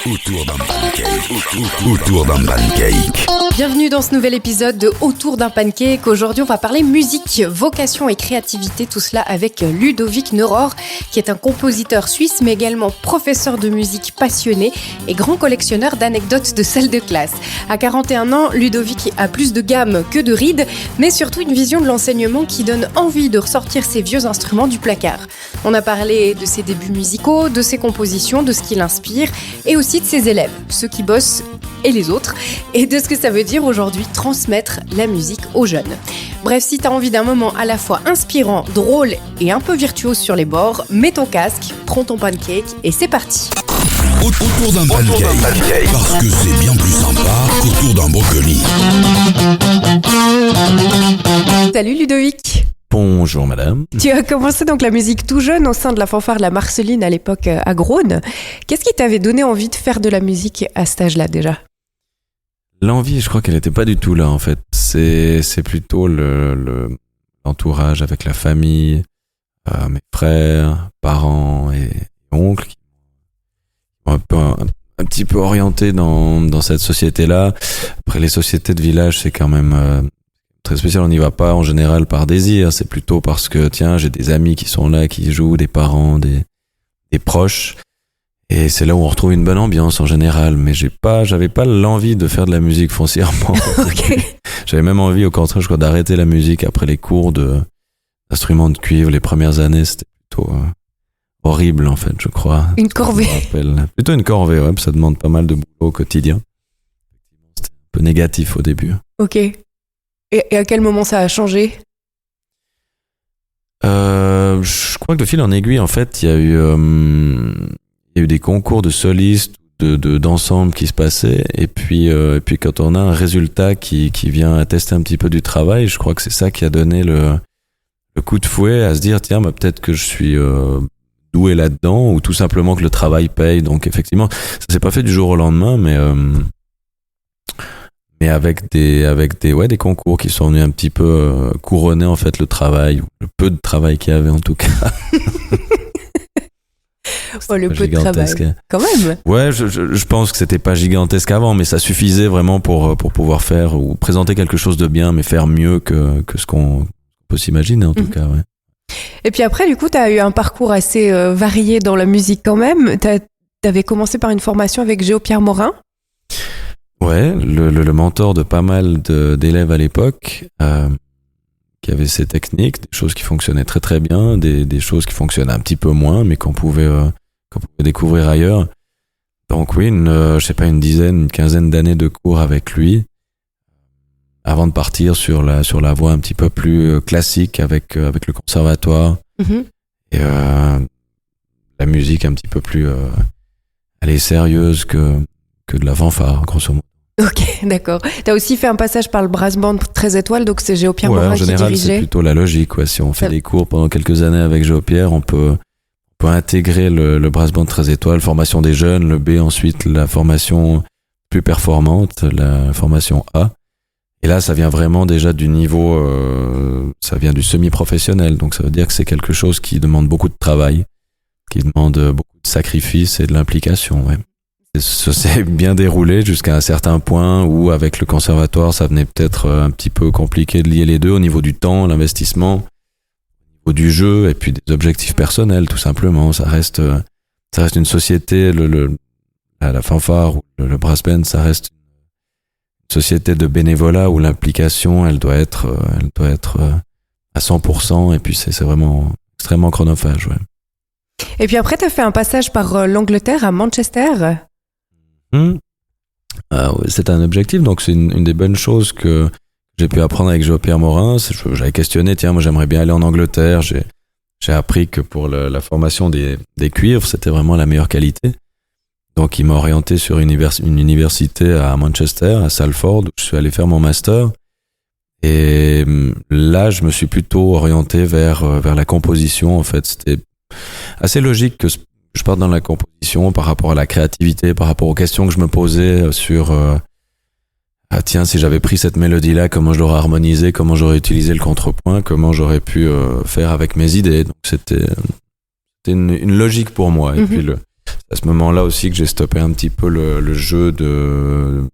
Autour d'un pancake. Autour d'un pancake. Bienvenue dans ce nouvel épisode de Autour d'un pancake. Aujourd'hui, on va parler musique, vocation et créativité. Tout cela avec Ludovic Neuror, qui est un compositeur suisse, mais également professeur de musique passionné et grand collectionneur d'anecdotes de salle de classe. À 41 ans, Ludovic a plus de gamme que de rides, mais surtout une vision de l'enseignement qui donne envie de ressortir ses vieux instruments du placard. On a parlé de ses débuts musicaux, de ses compositions, de ce qui l'inspire et aussi de ses élèves, ceux qui bossent et les autres, et de ce que ça veut dire aujourd'hui transmettre la musique aux jeunes. Bref, si t'as envie d'un moment à la fois inspirant, drôle et un peu virtuose sur les bords, mets ton casque, prends ton pancake et c'est parti. Autour d'un pancake. Parce que c'est bien plus sympa qu'autour d'un brocoli. Salut Ludovic. Bonjour madame. Tu as commencé donc la musique tout jeune au sein de la fanfare La Marceline à l'époque à Groene. Qu'est-ce qui t'avait donné envie de faire de la musique à cet âge-là déjà ? L'envie, je crois qu'elle n'était pas du tout là en fait. C'est plutôt l'entourage avec la famille, mes frères, parents et oncles qui m'ont un petit peu orienté dans cette société-là. Après les sociétés de village, c'est quand même très spécial. On n'y va pas en général par désir. C'est plutôt parce que tiens, j'ai des amis qui sont là, qui jouent, des parents, des proches. Et c'est là où on retrouve une bonne ambiance en général, mais j'avais pas l'envie de faire de la musique foncièrement. Okay. J'avais même envie, au contraire, je crois, d'arrêter la musique après les cours d'instruments de cuivre. Les premières années, c'était plutôt horrible, en fait, je crois. Une corvée. Plutôt une corvée, ouais, ça demande pas mal de boulot au quotidien. C'était un peu négatif au début. Ok. Et à quel moment ça a changé ? Je crois que de fil en aiguille, en fait, il y a eu des concours de solistes, d'ensemble qui se passaient, et puis quand on a un résultat qui vient attester un petit peu du travail, je crois que c'est ça qui a donné le coup de fouet à se dire tiens, bah, peut-être que je suis doué là-dedans, ou tout simplement que le travail paye. Donc effectivement, ça s'est pas fait du jour au lendemain, mais avec des concours qui sont venus un petit peu couronner en fait le travail, ou le peu de travail qu'il y avait en tout cas. Oh, le peu de travail, quand même. Ouais, je pense que c'était pas gigantesque avant, mais ça suffisait vraiment pour pouvoir faire ou présenter quelque chose de bien, mais faire mieux que ce qu'on peut s'imaginer en tout cas. Ouais. Et puis après, du coup, t'as eu un parcours assez varié dans la musique quand même. T'avais commencé par une formation avec Géo-Pierre Morin. Ouais, le mentor de pas mal d'élèves à l'époque, qui avait ces techniques, des choses qui fonctionnaient très très bien, des choses qui fonctionnaient un petit peu moins, mais qu'on pouvait découvrir ailleurs. Donc oui, une quinzaine d'années de cours avec lui, avant de partir sur la voie un petit peu plus classique avec le conservatoire, et la musique un petit peu plus sérieuse que de la fanfare, grosso modo. Ok, d'accord. T'as aussi fait un passage par le brass band 13 étoiles, donc c'est Géo-Pierre Morin qui dirigeait. En général, c'est plutôt la logique. Ouais. Si on fait des cours pendant quelques années avec Géo-Pierre, on peut intégrer le brass band 13 étoiles, formation des jeunes, le B ensuite, la formation plus performante, la formation A. Et là, ça vient vraiment déjà du niveau, ça vient du semi-professionnel. Donc ça veut dire que c'est quelque chose qui demande beaucoup de travail, qui demande beaucoup de sacrifices et de l'implication, ouais. Ça s'est bien déroulé jusqu'à un certain point où, avec le conservatoire, ça venait peut-être un petit peu compliqué de lier les deux au niveau du temps, l'investissement, au niveau du jeu et puis des objectifs personnels, tout simplement. Ça reste une société, la fanfare ou le brass band, ça reste une société de bénévolat où l'implication, elle doit être à 100%, et puis c'est vraiment extrêmement chronophage, ouais. Et puis après, t'as fait un passage par l'Angleterre à Manchester. C'est un objectif, donc c'est une des bonnes choses que j'ai pu apprendre avec Géo-Pierre Morin. J'avais questionné, tiens, moi j'aimerais bien aller en Angleterre. J'ai appris que pour la formation des cuivres, c'était vraiment la meilleure qualité. Donc il m'a orienté sur une université à Manchester, à Salford, où je suis allé faire mon master. Et là, je me suis plutôt orienté vers la composition. En fait, c'était assez logique que je parte dans la composition par rapport à la créativité, par rapport aux questions que je me posais sur tiens, si j'avais pris cette mélodie-là, comment je l'aurais harmonisée, comment j'aurais utilisé le contrepoint, comment j'aurais pu faire avec mes idées. Donc c'était une logique pour moi. Et puis à ce moment-là aussi que j'ai stoppé un petit peu le jeu de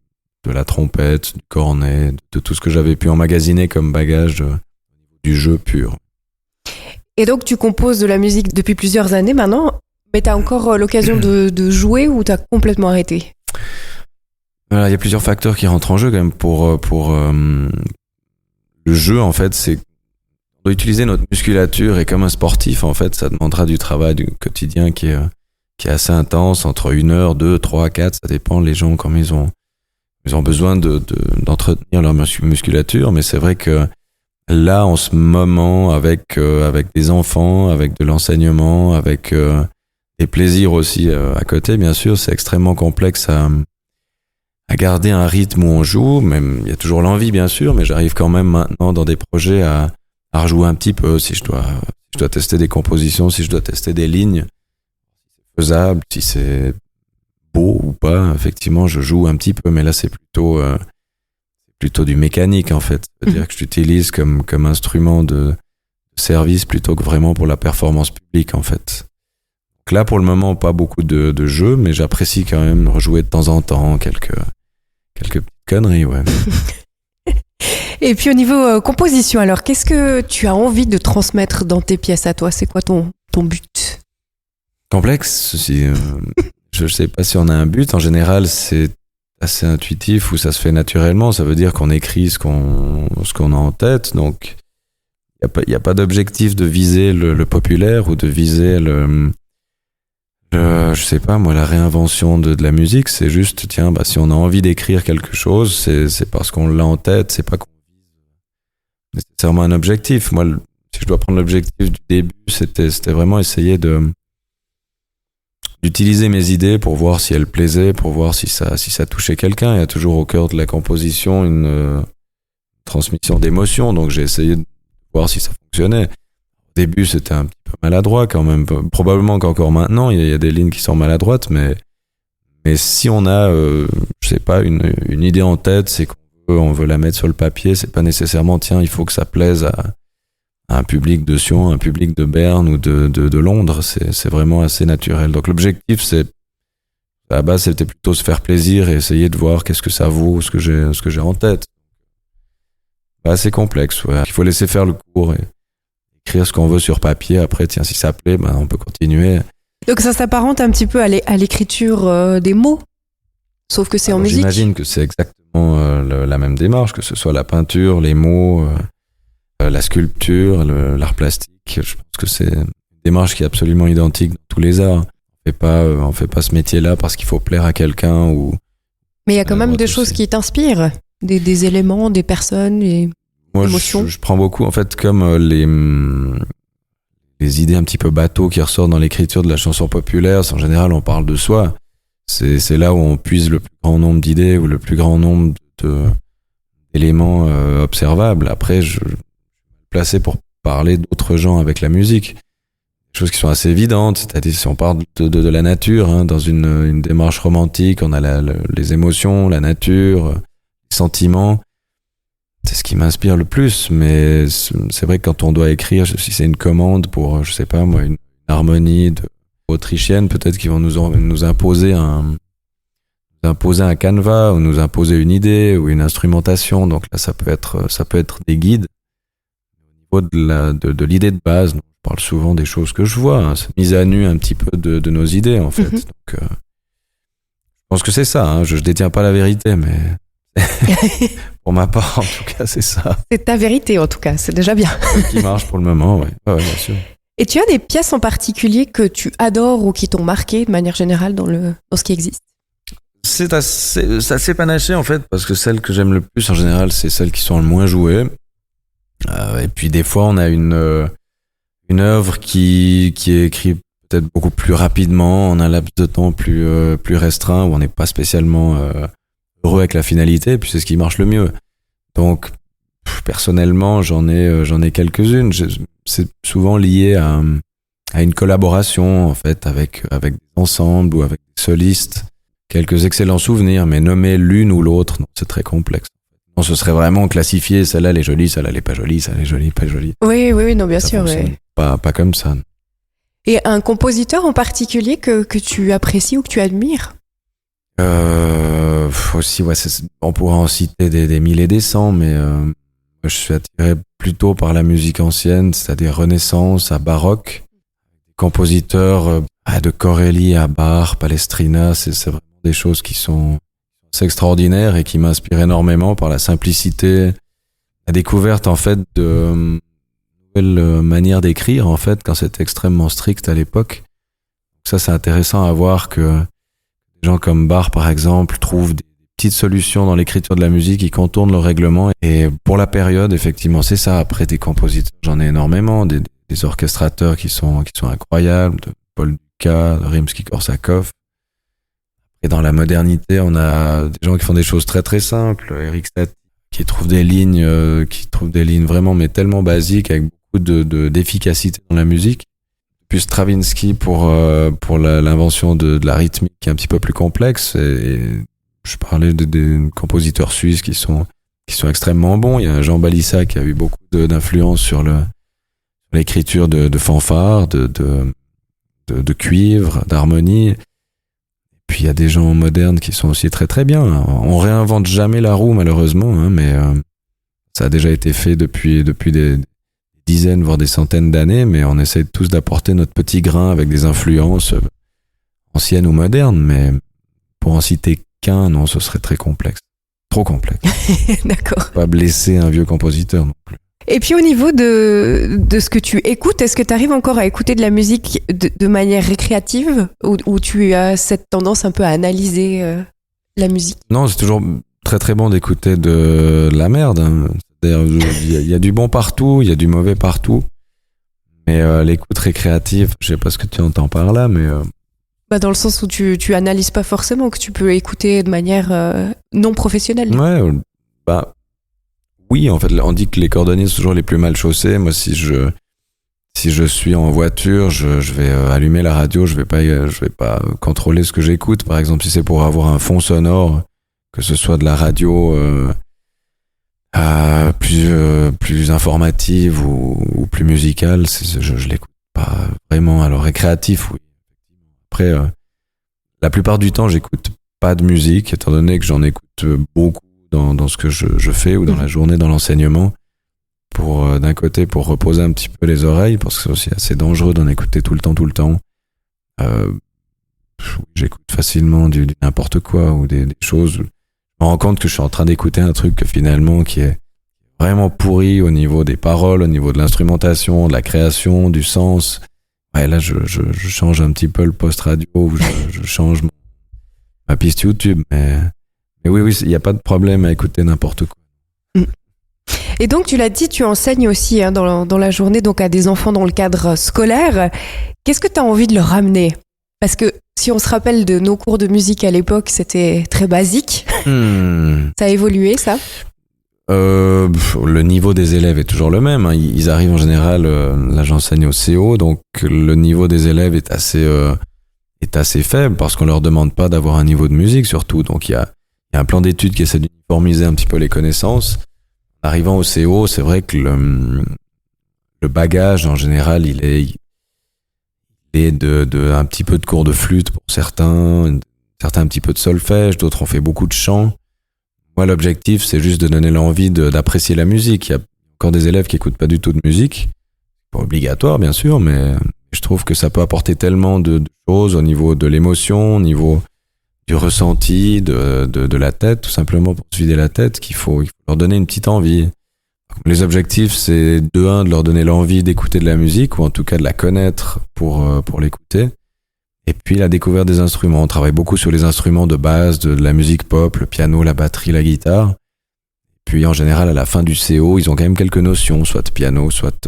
la trompette, du cornet, de tout ce que j'avais pu emmagasiner comme bagage du jeu pur. Et donc, tu composes de la musique depuis plusieurs années maintenant, mais tu as encore l'occasion de jouer ou tu as complètement arrêté? Voilà, il y a plusieurs facteurs qui rentrent en jeu quand même pour le jeu, en fait, c'est on doit utiliser notre musculature et comme un sportif, en fait, ça demandera du travail du quotidien qui est assez intense, entre 1 heure, 2, 3, 4, ça dépend les gens comme ils ont besoin d'entretenir leur musculature, mais c'est vrai que là, en ce moment, avec des enfants, avec de l'enseignement, avec des plaisirs aussi à côté, bien sûr, c'est extrêmement complexe à garder un rythme où on joue. Même il y a toujours l'envie, bien sûr, mais j'arrive quand même maintenant dans des projets à rejouer un petit peu. Si je dois tester des compositions, si je dois tester des lignes, si c'est faisable, si c'est beau ou pas, effectivement, je joue un petit peu, mais là, c'est plutôt du mécanique, en fait. C'est-à-dire que je l'utilise comme instrument de service plutôt que vraiment pour la performance publique, en fait. Donc là, pour le moment, pas beaucoup de jeux, mais j'apprécie quand même rejouer de temps en temps quelques petites conneries, ouais. Et puis au niveau composition, alors, qu'est-ce que tu as envie de transmettre dans tes pièces à toi? C'est quoi ton but? Complexe, ceci. Je sais pas si on a un but. En général, c'est assez intuitif ou ça se fait naturellement. Ça veut dire qu'on écrit ce qu'on a en tête. Donc, il y a pas d'objectif de viser le populaire ou de viser je sais pas moi, la réinvention de la musique. C'est juste, tiens, si on a envie d'écrire quelque chose, c'est parce qu'on l'a en tête. C'est pas qu'on vise nécessairement un objectif. Moi, si je dois prendre l'objectif du début, c'était vraiment essayer d'utiliser mes idées pour voir si elles plaisaient, pour voir si ça touchait quelqu'un. Il y a toujours au cœur de la composition une transmission d'émotions, donc j'ai essayé de voir si ça fonctionnait. Au début, c'était un petit peu maladroit quand même, probablement qu'encore maintenant, il y a des lignes qui sont maladroites, mais si on a, je sais pas, une idée en tête, c'est qu'on veut la mettre sur le papier, c'est pas nécessairement, tiens, il faut que ça plaise à un public de Sion, un public de Berne ou de Londres, c'est vraiment assez naturel. Donc l'objectif, à la base, c'était plutôt se faire plaisir et essayer de voir qu'est-ce que ça vaut, ce que j'ai en tête. Assez complexe, ouais. Il faut laisser faire le cours et écrire ce qu'on veut sur papier. Après, tiens, si ça plaît, on peut continuer. Donc ça s'apparente un petit peu à l'écriture des mots, sauf que c'est en musique. J'imagine que c'est exactement la même démarche, que ce soit la peinture, les mots, la sculpture, l'art plastique. Je pense que c'est une démarche qui est absolument identique dans tous les arts. On fait pas ce métier-là parce qu'il faut plaire à quelqu'un ou. Mais il y a quand même des choses qui t'inspirent, des éléments, des personnes, des émotions. Moi, je prends beaucoup, en fait, comme les idées un petit peu bateaux qui ressortent dans l'écriture de la chanson populaire. En général, on parle de soi. C'est là où on puise le plus grand nombre d'idées ou le plus grand nombre d'éléments observables. Après, je suis placé pour parler d'autres gens avec la musique. Des choses qui sont assez évidentes, c'est-à-dire si on parle de la nature, dans une démarche romantique, on a les émotions, la nature, les sentiments. C'est ce qui m'inspire le plus, mais c'est vrai que quand on doit écrire, si c'est une commande pour, je sais pas moi, une harmonie autrichienne, peut-être qu'ils vont nous imposer un canevas ou nous imposer une idée ou une instrumentation. Donc là, ça peut être des guides. Au niveau de l'idée de base, je parle souvent des choses que je vois, c'est mise à nu un petit peu de nos idées en fait. Donc, je pense que c'est ça. Je détiens pas la vérité, mais pour ma part, en tout cas, c'est ça. C'est ta vérité, en tout cas, c'est déjà bien. Qui marche pour le moment, ouais. Ouais, bien sûr. Et tu as des pièces en particulier que tu adores ou qui t'ont marqué de manière générale dans ce qui existe? C'est assez panaché, en fait, parce que celles que j'aime le plus, en général, c'est celles qui sont le moins jouées. Et puis, des fois, on a une œuvre qui est écrite peut-être beaucoup plus rapidement, en un laps de temps plus restreint, où on n'est pas spécialement heureux avec la finalité, et puis c'est ce qui marche le mieux. Donc, personnellement, j'en ai quelques-unes. C'est souvent lié à une collaboration, en fait, avec des ensembles ou avec des solistes. Quelques excellents souvenirs, mais nommer l'une ou l'autre, non, c'est très complexe. Non, ce serait vraiment classifier, celle-là elle est jolie, celle-là elle est pas jolie, celle-là elle est jolie, pas jolie. Oui, non, bien ça sûr. Pas comme ça. Et un compositeur en particulier que tu apprécies ou que tu admires? Aussi, ouais, on pourrait en citer des mille et des cents, mais je suis attiré plutôt par la musique ancienne, c'est-à-dire Renaissance, à baroque. Compositeurs de Corelli à Bach, Palestrina, c'est vraiment des choses qui sont extraordinaires et qui m'inspirent énormément par la simplicité, la découverte en fait de nouvelles manières d'écrire en fait quand c'était extrêmement strict à l'époque. Ça, c'est intéressant à voir que des gens comme Bach par exemple trouvent des petites solutions dans l'écriture de la musique, ils contournent le règlement, et pour la période effectivement c'est ça. Après, des compositeurs, j'en ai énormément, des orchestrateurs qui sont incroyables, de Paul Dukas, de Rimsky-Korsakov. Et dans la modernité, on a des gens qui font des choses très très simples. Erik Satie, qui trouve des lignes vraiment mais tellement basiques, avec beaucoup d'efficacité dans la musique. Puis Stravinsky pour l'invention de la rythmique qui est un petit peu plus complexe. Et je parlais des compositeurs suisses qui sont extrêmement bons. Il y a Jean Balissa qui a eu beaucoup d'influence sur l'écriture de fanfares, de cuivre, d'harmonie. Puis il y a des gens modernes qui sont aussi très très bien. On réinvente jamais la roue malheureusement, hein, mais ça a déjà été fait depuis des dizaines voire des centaines d'années, mais on essaie tous d'apporter notre petit grain avec des influences anciennes ou modernes, mais pour en citer qu'un, non, ce serait très complexe. Trop complexe. D'accord. Pas blesser un vieux compositeur non plus. Et puis au niveau de ce que tu écoutes, est-ce que tu arrives encore à écouter de la musique de manière récréative, ou tu as cette tendance un peu à analyser la musique? Non, c'est toujours très très bon d'écouter de la merde, hein. Il y a du bon partout, il y a du mauvais partout, mais l'écoute récréative, je sais pas ce que tu entends par là, mais dans le sens où tu analyses pas forcément, que tu peux écouter de manière non professionnelle. Ouais, oui, en fait, on dit que les cordonniers sont toujours les plus mal chaussés. Moi, si je suis en voiture, je vais allumer la radio, je vais pas contrôler ce que j'écoute. Par exemple, si c'est pour avoir un fond sonore, que ce soit de la radio plus informative ou plus musicale, je l'écoute pas vraiment. Alors récréatif, oui. Après, la plupart du temps, j'écoute pas de musique, étant donné que j'en écoute beaucoup dans ce que je fais, ou dans la journée, dans l'enseignement, d'un côté pour reposer un petit peu les oreilles, parce que c'est aussi assez dangereux d'en écouter tout le temps. J'écoute facilement du n'importe quoi, ou des choses. Je me rends compte que je suis en train d'écouter un truc que finalement qui est vraiment pourri au niveau des paroles, au niveau de l'instrumentation, de la création, du sens. Ouais, là je change un petit peu le poste radio, ou je change ma piste YouTube, mais oui, il n'y a pas de problème à écouter n'importe quoi. Et donc, tu l'as dit, tu enseignes aussi dans la journée, donc à des enfants dans le cadre scolaire. Qu'est-ce que tu as envie de leur ramener? Parce que si on se rappelle de nos cours de musique à l'époque, c'était très basique. Ça a évolué, ça? Le niveau des élèves est toujours le même, hein. Ils arrivent en général, là j'enseigne au CO, donc le niveau des élèves est assez faible, parce qu'on leur demande pas d'avoir un niveau de musique surtout. Donc il y a un plan d'études qui essaie d'uniformiser un petit peu les connaissances. Arrivant au CO, c'est vrai que le bagage en général, il est de un petit peu de cours de flûte pour certains un petit peu de solfège, d'autres ont fait beaucoup de chant. Moi, l'objectif, c'est juste de donner l'envie d'apprécier la musique. Il y a encore des élèves qui écoutent pas du tout de musique. Pas obligatoire, bien sûr, mais je trouve que ça peut apporter tellement de choses au niveau de l'émotion, au niveau du ressenti, de la tête, tout simplement pour se vider la tête, qu'il faut leur donner une petite envie. Les objectifs, c'est de leur donner l'envie d'écouter de la musique, ou en tout cas de la connaître pour l'écouter. Et puis la découverte des instruments. On travaille beaucoup sur les instruments de base de la musique pop, le piano, la batterie, la guitare. Puis en général, à la fin du CO, ils ont quand même quelques notions, soit de piano, soit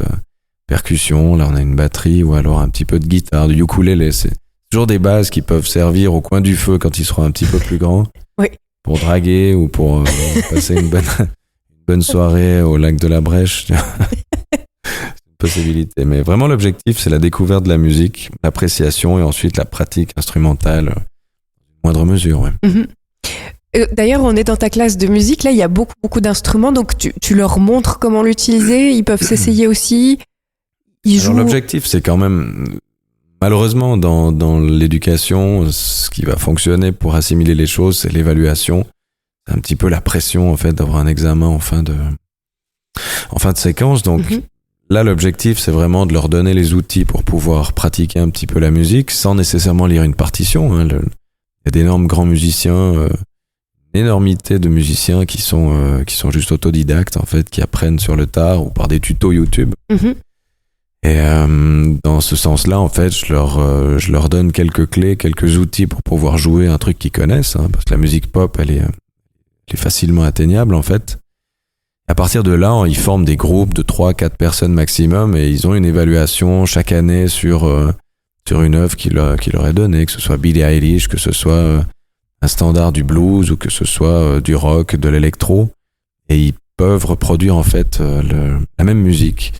percussion. Là, on a une batterie, ou alors un petit peu de guitare, du ukulélé. C'est toujours des bases qui peuvent servir au coin du feu quand ils seront un petit peu plus grands. Oui. Pour draguer, ou pour passer une bonne soirée au lac de la Brèche. Possibilité, mais vraiment l'objectif, c'est la découverte de la musique, l'appréciation, et ensuite la pratique instrumentale, moindre mesure. Ouais. Mm-hmm. D'ailleurs, on est dans ta classe de musique, là il y a beaucoup d'instruments, donc tu leur montres comment l'utiliser, ils peuvent s'essayer aussi, ils jouent. Alors l'objectif, c'est quand même malheureusement, dans l'éducation, ce qui va fonctionner pour assimiler les choses, c'est l'évaluation. C'est un petit peu la pression, en fait, d'avoir un examen en fin de séquence. Donc, là, l'objectif, c'est vraiment de leur donner les outils pour pouvoir pratiquer un petit peu la musique sans nécessairement lire une partition. Il y a d'énormes grands musiciens, une énormité de musiciens qui sont juste autodidactes, en fait, qui apprennent sur le tard ou par des tutos YouTube. Et dans ce sens-là, en fait, je leur donne quelques clés, quelques outils pour pouvoir jouer un truc qu'ils connaissent, parce que la musique pop, elle est facilement atteignable, en fait. À partir de là, ils forment des groupes de 3-4 personnes maximum et ils ont une évaluation chaque année sur une œuvre qui leur est donnée, que ce soit Billie Eilish, que ce soit un standard du blues ou que ce soit du rock, de l'électro. Et ils peuvent reproduire en fait la même musique.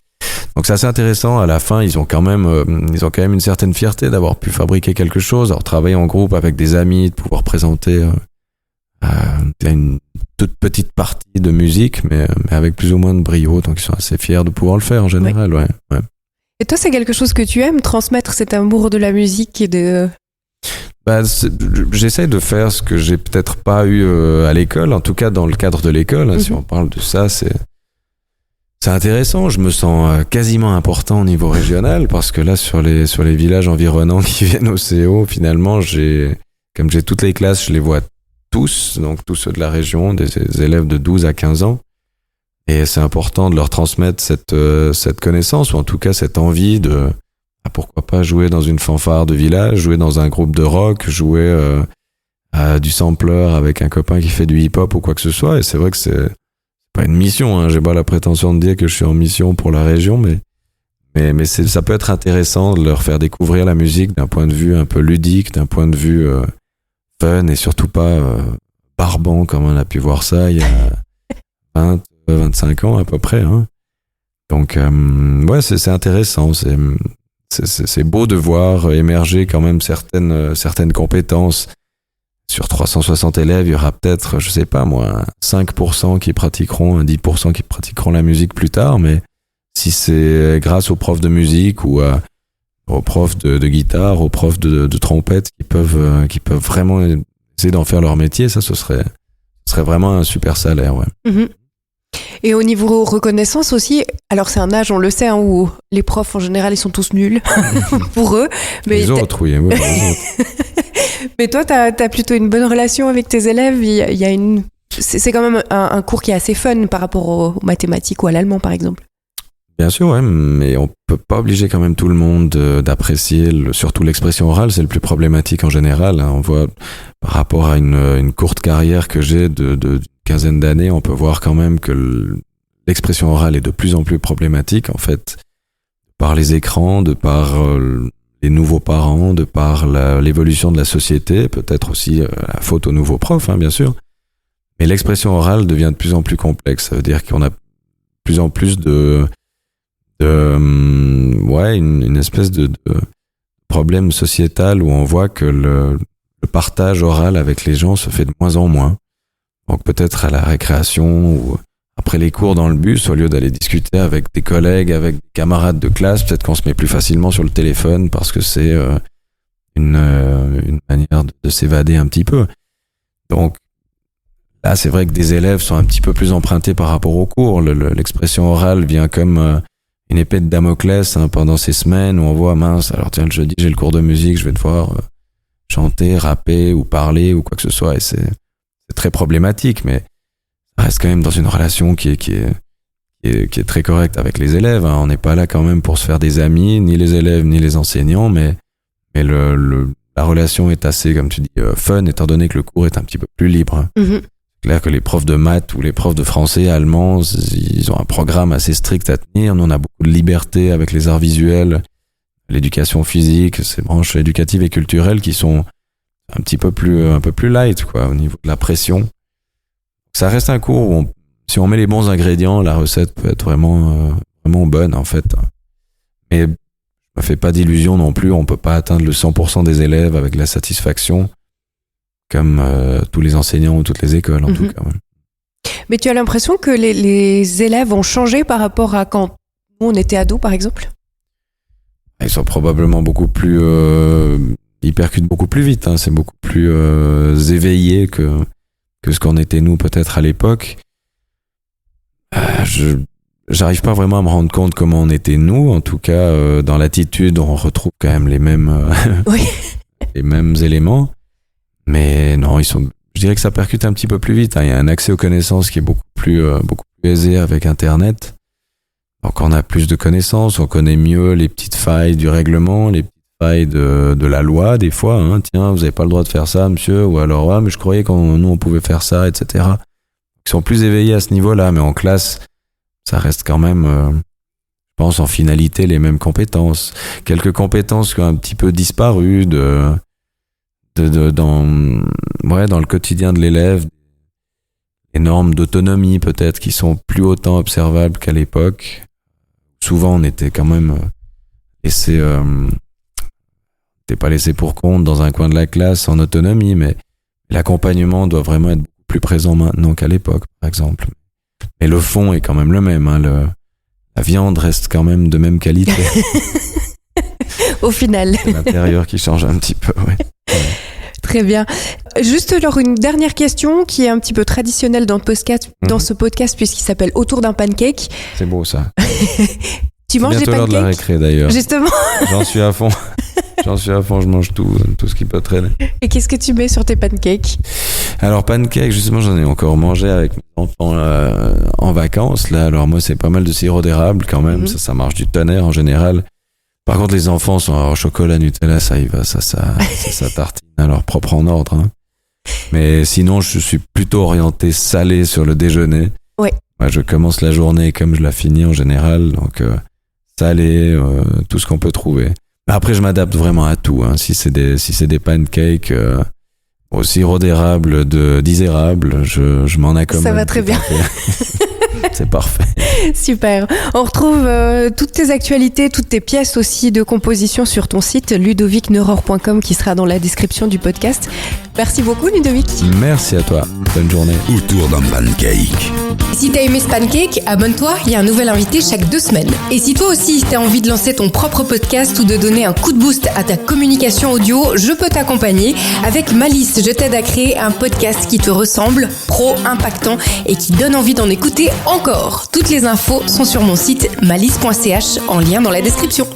Donc c'est assez intéressant. À la fin, ils ont quand même une certaine fierté d'avoir pu fabriquer quelque chose, d'avoir travaillé en groupe avec des amis, de pouvoir présenter une toute petite partie de musique, mais avec plus ou moins de brio. Donc ils sont assez fiers de pouvoir le faire en général. Ouais. Et toi, c'est quelque chose que tu aimes, transmettre cet amour de la musique et de... J'essaie de faire ce que j'ai peut-être pas eu à l'école, en tout cas dans le cadre de l'école. Si on parle de ça, c'est intéressant. Je me sens quasiment important au niveau régional parce que là, sur les villages environnants qui viennent au CO, finalement, comme j'ai toutes les classes, je les vois tous, donc tous ceux de la région, des élèves de 12 à 15 ans. Et c'est important de leur transmettre cette connaissance, ou en tout cas cette envie de, pourquoi pas jouer dans une fanfare de village, jouer dans un groupe de rock, jouer à du sampler avec un copain qui fait du hip-hop ou quoi que ce soit. Et c'est vrai que c'est pas une mission, j'ai pas la prétention de dire que je suis en mission pour la région, mais ça peut être intéressant de leur faire découvrir la musique d'un point de vue un peu ludique, d'un point de vue fun et surtout pas barbant comme on a pu voir ça il y a 25 ans à peu près. Donc ouais, c'est intéressant, c'est beau de voir émerger quand même certaines compétences. Sur 360 élèves, il y aura peut-être, je sais pas moi, 5% qui pratiqueront, 10% qui pratiqueront la musique plus tard, mais si c'est grâce aux profs de musique ou aux profs de guitare, aux profs de trompette qui peuvent vraiment essayer d'en faire leur métier, ça ce serait vraiment un super salaire, ouais. Et au niveau reconnaissance aussi, alors c'est un âge, on le sait, où les profs en général ils sont tous nuls pour eux. Mais les autres, oui. Les autres. Mais toi, t'as plutôt une bonne relation avec tes élèves. Il y a c'est quand même un cours qui est assez fun par rapport aux mathématiques ou à l'allemand, par exemple. Bien sûr, ouais, mais on peut pas obliger quand même tout le monde d'apprécier, surtout l'expression orale, c'est le plus problématique en général. On voit par rapport à une courte carrière que j'ai de quinzaine d'années, on peut voir quand même que l'expression orale est de plus en plus problématique, en fait, par les écrans, de par les nouveaux parents, de par l'évolution de la société, peut-être aussi la faute aux nouveaux profs, bien sûr. Mais l'expression orale devient de plus en plus complexe. Ça veut dire qu'on a de plus en plus une espèce de problème sociétal où on voit que le partage oral avec les gens se fait de moins en moins. Donc peut-être à la récréation ou après les cours dans le bus, au lieu d'aller discuter avec des collègues, avec des camarades de classe, peut-être qu'on se met plus facilement sur le téléphone parce que c'est une manière de s'évader un petit peu. Donc là, c'est vrai que des élèves sont un petit peu plus empruntés par rapport au cours. L'expression orale vient comme une épée de Damoclès pendant ces semaines où on voit, mince, alors tiens, le jeudi, j'ai le cours de musique, je vais devoir chanter, rapper ou parler ou quoi que ce soit. Et c'est très problématique, mais ça reste quand même dans une relation qui est très correcte avec les élèves. On n'est pas là quand même pour se faire des amis, ni les élèves, ni les enseignants, mais la relation est assez, comme tu dis, fun, étant donné que le cours est un petit peu plus libre. C'est clair que les profs de maths ou les profs de français, allemands, ils ont un programme assez strict à tenir. Nous, on a beaucoup de liberté avec les arts visuels, l'éducation physique, ces branches éducatives et culturelles qui sont un peu plus light, quoi, au niveau de la pression. Ça reste un cours où si on met les bons ingrédients, la recette peut être vraiment bonne, en fait. Mais je me fais pas d'illusions non plus, on peut pas atteindre le 100% des élèves avec la satisfaction comme tous les enseignants ou toutes les écoles, en tout cas. Ouais. Mais tu as l'impression que les élèves ont changé par rapport à quand on était ados, par exemple ? Ils sont probablement beaucoup plus... ils percutent beaucoup plus vite, hein. C'est beaucoup plus éveillé que ce qu'on était nous peut-être à l'époque. J'arrive pas vraiment à me rendre compte comment on était nous. En tout cas, dans l'attitude, on retrouve quand même les mêmes, Oui. les mêmes éléments. Mais non, je dirais que ça percute un petit peu plus vite, hein. Il y a un accès aux connaissances qui est beaucoup plus aisé avec Internet. Donc on a plus de connaissances, on connaît mieux les petites failles du règlement, les petites failles de la loi des fois, hein. Tiens, vous n'avez pas le droit de faire ça, monsieur, ou alors mais je croyais nous on pouvait faire ça, etc. Ils sont plus éveillés à ce niveau-là, mais en classe, ça reste quand même, je pense en finalité, les mêmes compétences. Quelques compétences qui ont un petit peu disparu dans le quotidien de l'élève. Les normes d'autonomie peut-être qui sont plus autant observables qu'à l'époque. Souvent on était quand même pas laissé pour compte dans un coin de la classe en autonomie, mais l'accompagnement doit vraiment être plus présent maintenant qu'à l'époque, par exemple. Et le fond est quand même le même, hein. La viande reste quand même de même qualité. Au final. C'est l'intérieur qui change un petit peu, ouais. Très bien. Juste alors une dernière question qui est un petit peu traditionnelle dans ce podcast puisqu'il s'appelle Autour d'un pancake. C'est beau ça. Tu manges des pancakes ? C'est bientôt l'heure de la récré d'ailleurs. Justement. J'en suis à fond, je mange tout ce qui peut traîner. Et qu'est-ce que tu mets sur tes pancakes ? Alors pancakes, justement, j'en ai encore mangé avec mes enfants en vacances. Là, alors moi, c'est pas mal de sirop d'érable quand même. Ça marche du tonnerre en général. Par contre, les enfants sont au chocolat Nutella, ça y va, ça tartine à leur propre en ordre, hein. Mais sinon, je suis plutôt orienté salé sur le déjeuner. Ouais. Moi, je commence la journée comme je la finis en général, donc salé, tout ce qu'on peut trouver. Après, je m'adapte vraiment à tout, hein. Si c'est des pancakes au sirop d'érable, d'isérable, je m'en accommode. Ça va très bien. C'est parfait. Super. On retrouve toutes tes actualités, toutes tes pièces aussi de composition sur ton site ludovicneuror.com qui sera dans la description du podcast. Merci beaucoup Ludovic. Merci à toi. Bonne journée. Autour d'un pancake. Si t'as aimé ce pancake, abonne-toi, il y a un nouvel invité chaque 2 semaines. Et si toi aussi t'as envie de lancer ton propre podcast ou de donner un coup de boost à ta communication audio, je peux t'accompagner. Avec Malice, je t'aide à créer un podcast qui te ressemble, pro, impactant et qui donne envie d'en écouter encore. Toutes les infos sont sur mon site malice.ch en lien dans la description.